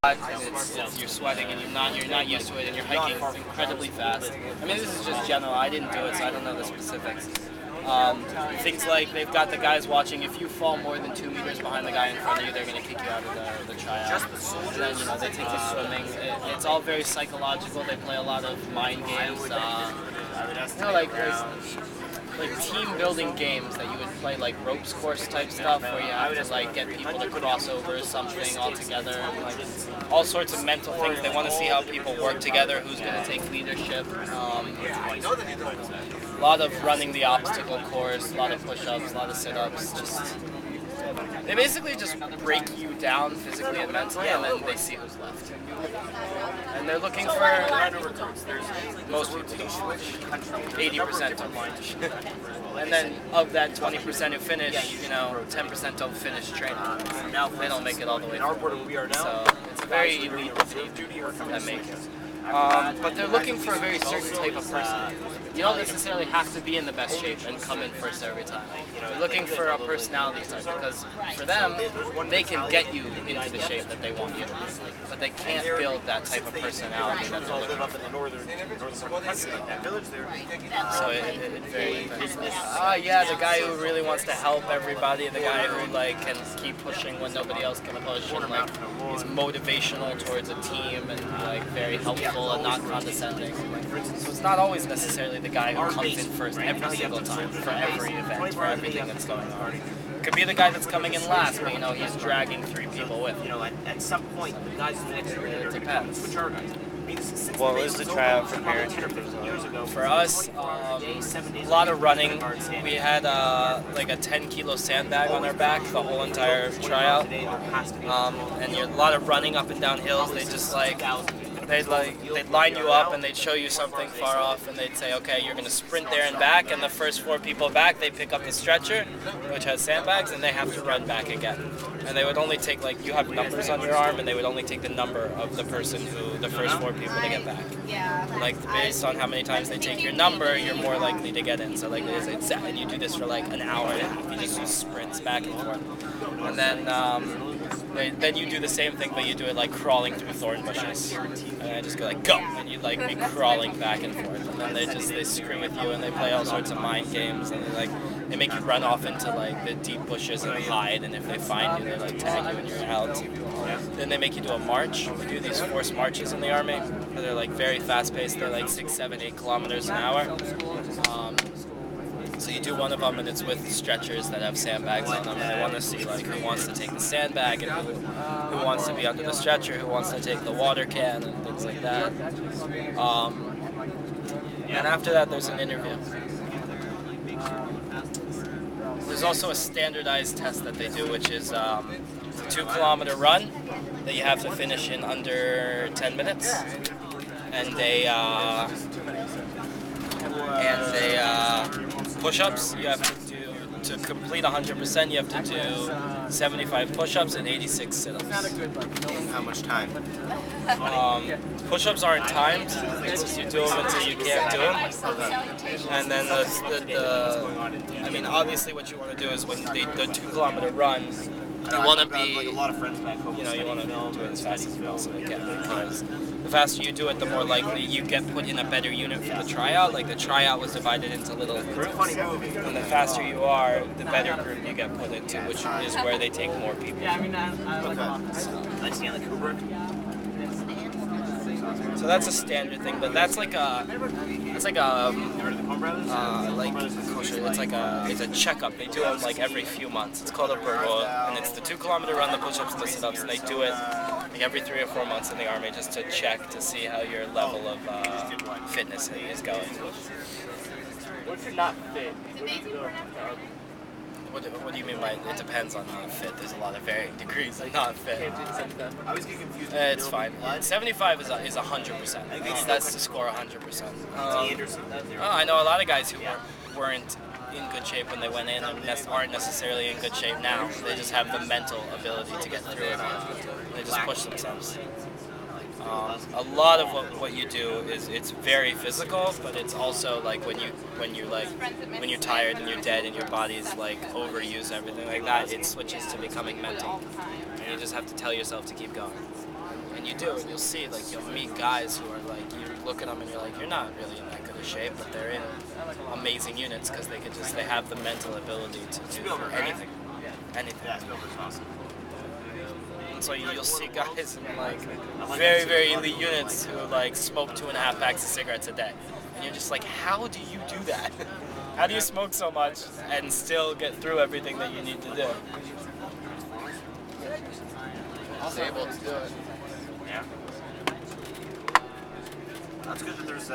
And you're sweating and you're not used to it and you're hiking incredibly fast. I mean, this is just general. I didn't do it, so I don't know the specifics. Things like they've got the guys watching. If you fall more than 2 meters behind the guy in front of you, they're going to kick you out of the tryout. And then they take you swimming. It's all very psychological. They play a lot of mind games. Like team building games that you would play, like ropes course type stuff, where you have to like get people to cross over something all together, and like all sorts of mental things. They want to see how people work together, who's going to take leadership. A lot of running the obstacle course, a lot of push-ups, a lot of sit-ups. They basically just break you down physically and mentally, and then they see who's left. And they're looking for most people, 80% don't mind. And then of that 20% who finish, 10% don't finish training. They don't make it all the way through. So it's a very elite team that make it. But they're looking for a very certain type of person. You don't necessarily have to be in the best shape and come in first every time. They're looking for a personality type, because for them, they can get you into the shape that they want you to be, but they can't build that type of personality that they're looking for. So it very depends. Yeah, the guy who really wants to help everybody, the guy who can keep pushing when nobody else can push, and is motivational towards a team and very helpful and not condescending. So it's not always necessarily the guy who comes in first every single time for every event, for everything that's going on. It could be the guy that's coming in last, but he's dragging 3 people with him. At some point, the guys It depends. What was the tryout compared to? For us, a lot of running. We had a 10-kilo sandbag on our back the whole entire tryout, and a lot of running up and down hills. They just they'd line you up and they'd show you something far off, and they'd say, okay, you're going to sprint there and back, and the first 4 people back, they pick up the stretcher, which has sandbags, and they have to run back again. And they would only take, you have numbers on your arm, and they would only take the number of the person the first 4 people to get back. Based on how many times they take your number, you're more likely to get in. So and you do this for an hour and a half. You just do sprints back and forth. And then you do the same thing, but you do it crawling through thorn bushes. And I just go go, and you be crawling back and forth. And then they screw with you, and they play all sorts of mind games, and they make you run off into the deep bushes and hide. And if they find you, they tag you and you're out. Then they make you do a march. We do these forced marches in the army. They're very fast paced. They're 6, 7, 8 kilometers an hour. So you do one of them, and it's with stretchers that have sandbags on them, and they want to see who wants to take the sandbag, and who wants to be under the stretcher, who wants to take the water can, and things like that. And after that, there's an interview. There's also a standardized test that they do, which is a 2-kilometer run that you have to finish in under 10 minutes, and they push-ups. You have to do, to complete 100%, you have to do 75 push-ups and 86 sit-ups. How much time? Push-ups aren't timed. It's just you do them until you can't do them. And then obviously what you want to do is when the 2-kilometer run, you want to be, a lot of friends back home. you want to do it as fast as you possibly can, because the faster you do it, the more likely you get put in a better unit for the tryout. The tryout was divided into little groups, and the faster you are, the better group you get put into, which is where they take more people. So that's a standard thing, but it's a checkup. They do them every few months. It's called a burro, and it's the 2-kilometer run, the push-ups, and the sit-ups, and they do it every 3 or 4 months in the army just to check to see how your level of fitness is going. What's your not fit? What do you mean by it depends on not fit? There's a lot of varying degrees of not fit. I always get confused. It's fine. 75 is 100%. That's to score 100%. I know a lot of guys who weren't in good shape when they went in and aren't necessarily in good shape now. They just have the mental ability to get through it. They just push themselves. A lot of what you do is it's very physical, but it's also when you're tired and you're dead and your body's overused and everything like that, it switches to becoming mental. And you just have to tell yourself to keep going. you do, and you'll see, like, you'll meet guys who are like, you look at them and you're like, you're not really in that good of shape, but they're in amazing units because they have the mental ability to do anything. Anything. Yeah, Spielberg's awesome. And so you'll see guys in like very, very elite units who like smoke 2.5 packs of cigarettes a day. And you're just like, how do you do that? How do you smoke so much and still get through everything that you need to do? I was able to do it. Yeah. That's good that there's